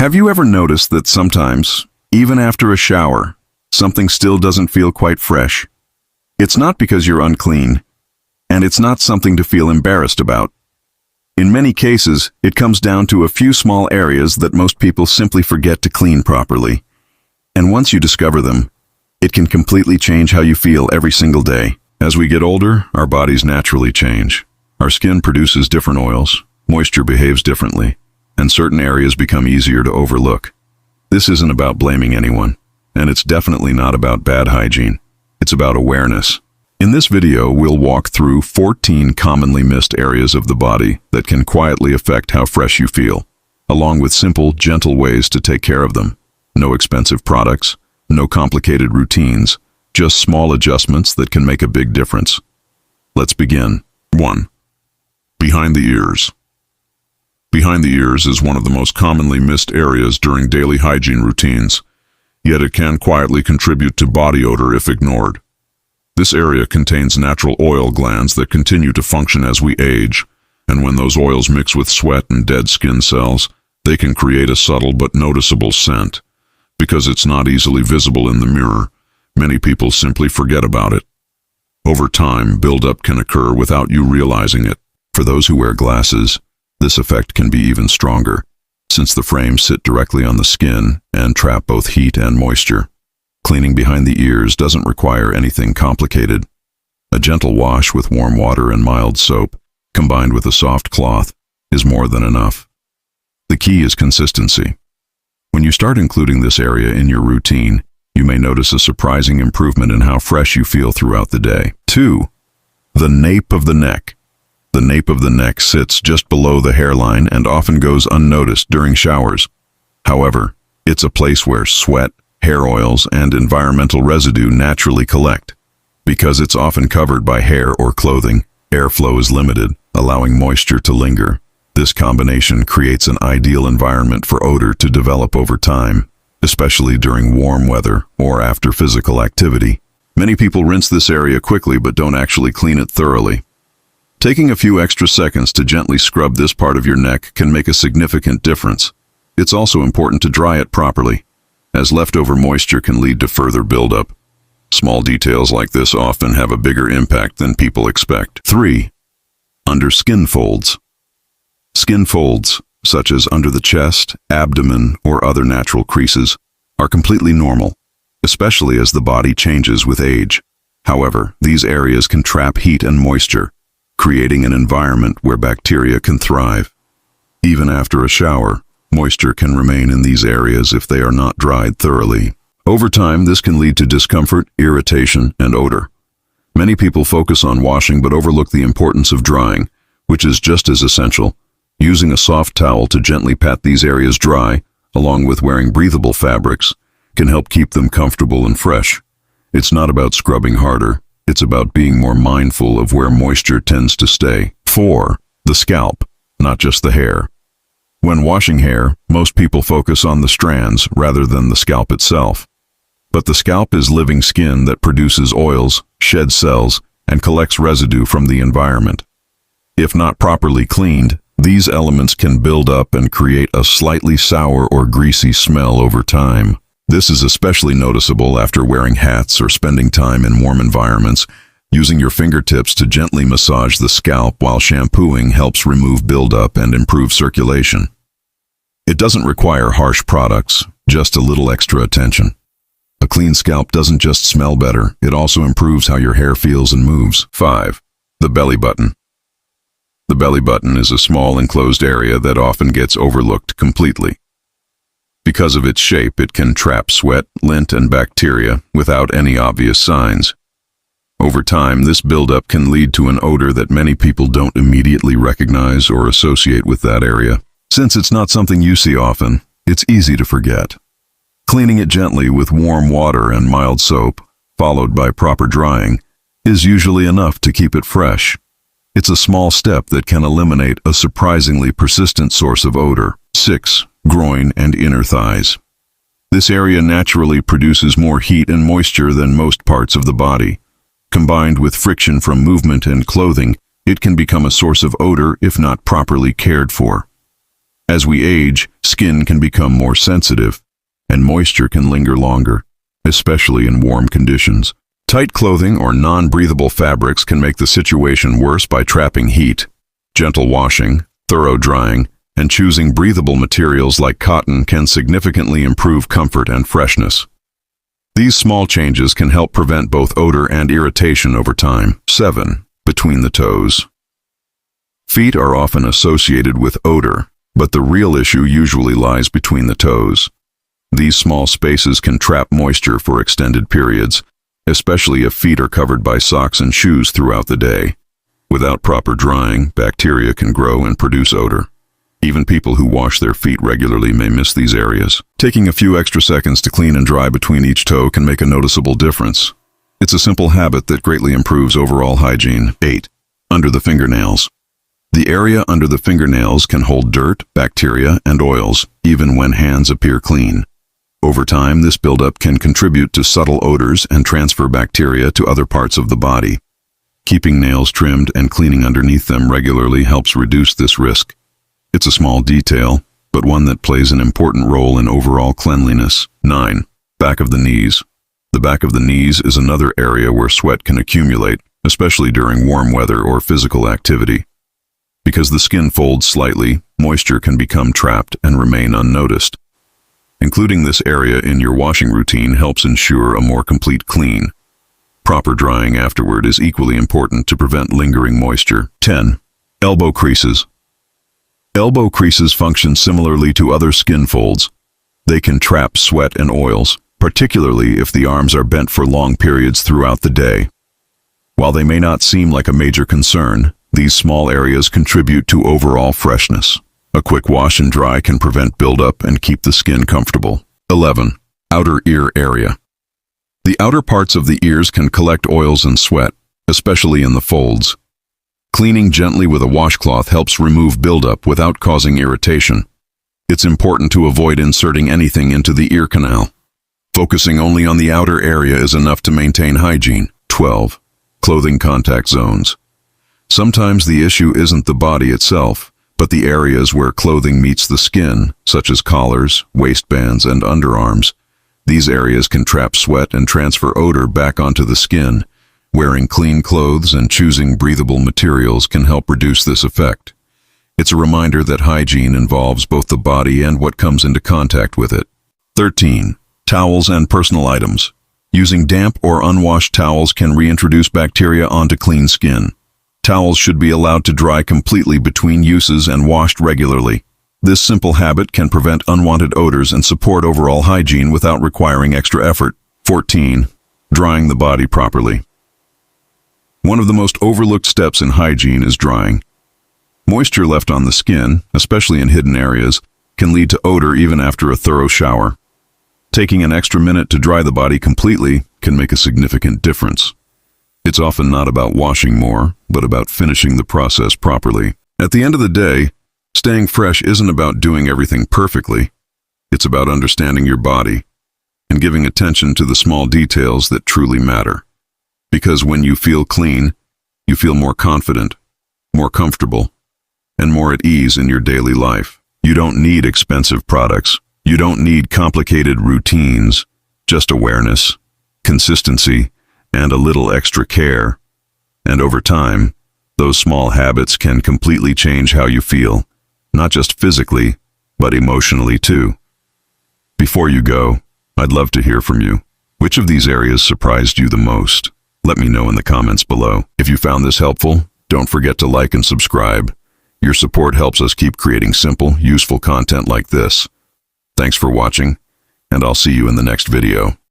Have you ever noticed that sometimes, even after a shower, something still doesn't feel quite fresh? It's not because you're unclean, and it's not something to feel embarrassed about. In many cases, it comes down to a few small areas that most people simply forget to clean properly. And once you discover them, it can completely change how you feel every single day. As we get older, our bodies naturally change. Our skin produces different oils, moisture behaves differently, and certain areas become easier to overlook. This isn't about blaming anyone, and it's definitely not about bad hygiene. It's about awareness. In this video, we'll walk through 14 commonly missed areas of the body that can quietly affect how fresh you feel, along with simple, gentle ways to take care of them. No expensive products, no complicated routines, just small adjustments that can make a big difference. Let's begin. 1. Behind the ears. Behind the ears is one of the most commonly missed areas during daily hygiene routines, yet it can quietly contribute to body odor if ignored. This area contains natural oil glands that continue to function as we age, and when those oils mix with sweat and dead skin cells, they can create a subtle but noticeable scent. Because it's not easily visible in the mirror, many people simply forget about it. Over time, buildup can occur without you realizing it. For those who wear glasses, this effect can be even stronger, since the frames sit directly on the skin and trap both heat and moisture. Cleaning behind the ears doesn't require anything complicated. A gentle wash with warm water and mild soap, combined with a soft cloth, is more than enough. The key is consistency. When you start including this area in your routine, you may notice a surprising improvement in how fresh you feel throughout the day. 2. The nape of the neck. The nape of the neck sits just below the hairline and often goes unnoticed during showers. However, it's a place where sweat, hair oils, and environmental residue naturally collect. Because it's often covered by hair or clothing, airflow is limited, allowing moisture to linger. This combination creates an ideal environment for odor to develop over time, especially during warm weather or after physical activity. Many people rinse this area quickly but don't actually clean it thoroughly. Taking a few extra seconds to gently scrub this part of your neck can make a significant difference. It's also important to dry it properly, as leftover moisture can lead to further buildup. Small details like this often have a bigger impact than people expect. 3. Under skin folds. Skin folds, such as under the chest, abdomen, or other natural creases, are completely normal, especially as the body changes with age. However, these areas can trap heat and moisture, creating an environment where bacteria can thrive. Even after a shower, moisture can remain in these areas if they are not dried thoroughly. Over time, this can lead to discomfort, irritation, and odor. Many people focus on washing but overlook the importance of drying, which is just as essential. Using a soft towel to gently pat these areas dry, along with wearing breathable fabrics, can help keep them comfortable and fresh. It's not about scrubbing harder, it's about being more mindful of where moisture tends to stay. 4. The scalp, not just the hair. When washing hair, most people focus on the strands rather than the scalp itself. But the scalp is living skin that produces oils, sheds cells, and collects residue from the environment. If not properly cleaned, these elements can build up and create a slightly sour or greasy smell over time. This is especially noticeable after wearing hats or spending time in warm environments. Using your fingertips to gently massage the scalp while shampooing helps remove buildup and improve circulation. It doesn't require harsh products, just a little extra attention. A clean scalp doesn't just smell better, it also improves how your hair feels and moves. 5. The belly button. The belly button is a small enclosed area that often gets overlooked completely. Because of its shape, it can trap sweat, lint, and bacteria without any obvious signs. Over time, this buildup can lead to an odor that many people don't immediately recognize or associate with that area. Since it's not something you see often, it's easy to forget. Cleaning it gently with warm water and mild soap, followed by proper drying, is usually enough to keep it fresh. It's a small step that can eliminate a surprisingly persistent source of odor. 6. Groin and inner thighs. This area naturally produces more heat and moisture than most parts of the body. Combined with friction from movement and clothing, it can become a source of odor if not properly cared for. As we age, skin can become more sensitive, and moisture can linger longer, especially in warm conditions. Tight clothing or non-breathable fabrics can make the situation worse by trapping heat. Gentle washing, thorough drying, and choosing breathable materials like cotton can significantly improve comfort and freshness. These small changes can help prevent both odor and irritation over time. 7. Between the toes. Feet are often associated with odor, but the real issue usually lies between the toes. These small spaces can trap moisture for extended periods, especially if feet are covered by socks and shoes throughout the day. Without proper drying, bacteria can grow and produce odor. Even people who wash their feet regularly may miss these areas. Taking a few extra seconds to clean and dry between each toe can make a noticeable difference. It's a simple habit that greatly improves overall hygiene. 8. Under the fingernails. The area under the fingernails can hold dirt, bacteria, and oils, even when hands appear clean. Over time, this buildup can contribute to subtle odors and transfer bacteria to other parts of the body. Keeping nails trimmed and cleaning underneath them regularly helps reduce this risk. It's a small detail, but one that plays an important role in overall cleanliness. 9. Back of the knees. The back of the knees is another area where sweat can accumulate, especially during warm weather or physical activity. Because the skin folds slightly, moisture can become trapped and remain unnoticed. Including this area in your washing routine helps ensure a more complete clean. Proper drying afterward is equally important to prevent lingering moisture. 10. Elbow creases. Elbow creases function similarly to other skin folds. They can trap sweat and oils, particularly if the arms are bent for long periods throughout the day. While they may not seem like a major concern, these small areas contribute to overall freshness. A quick wash and dry can prevent buildup and keep the skin comfortable. 11. Outer ear area. The outer parts of the ears can collect oils and sweat, especially in the folds. Cleaning gently with a washcloth helps remove buildup without causing irritation. It's important to avoid inserting anything into the ear canal. Focusing only on the outer area is enough to maintain hygiene. 12. Clothing contact zones. Sometimes the issue isn't the body itself, but the areas where clothing meets the skin, such as collars, waistbands, and underarms. These areas can trap sweat and transfer odor back onto the skin. Wearing clean clothes and choosing breathable materials can help reduce this effect. It's a reminder that hygiene involves both the body and what comes into contact with it. 13. Towels and personal items. Using damp or unwashed towels can reintroduce bacteria onto clean skin. Towels should be allowed to dry completely between uses and washed regularly. This simple habit can prevent unwanted odors and support overall hygiene without requiring extra effort. 14. Drying the body properly. One of the most overlooked steps in hygiene is drying. Moisture left on the skin, especially in hidden areas, can lead to odor even after a thorough shower. Taking an extra minute to dry the body completely can make a significant difference. It's often not about washing more, but about finishing the process properly. At the end of the day, staying fresh isn't about doing everything perfectly. It's about understanding your body and giving attention to the small details that truly matter. Because when you feel clean, you feel more confident, more comfortable, and more at ease in your daily life. You don't need expensive products. You don't need complicated routines, just awareness, consistency, and a little extra care. And over time, those small habits can completely change how you feel, not just physically, but emotionally too. Before you go, I'd love to hear from you. Which of these areas surprised you the most? Let me know in the comments below. If you found this helpful, don't forget to like and subscribe. Your support helps us keep creating simple, useful content like this. Thanks for watching, and I'll see you in the next video.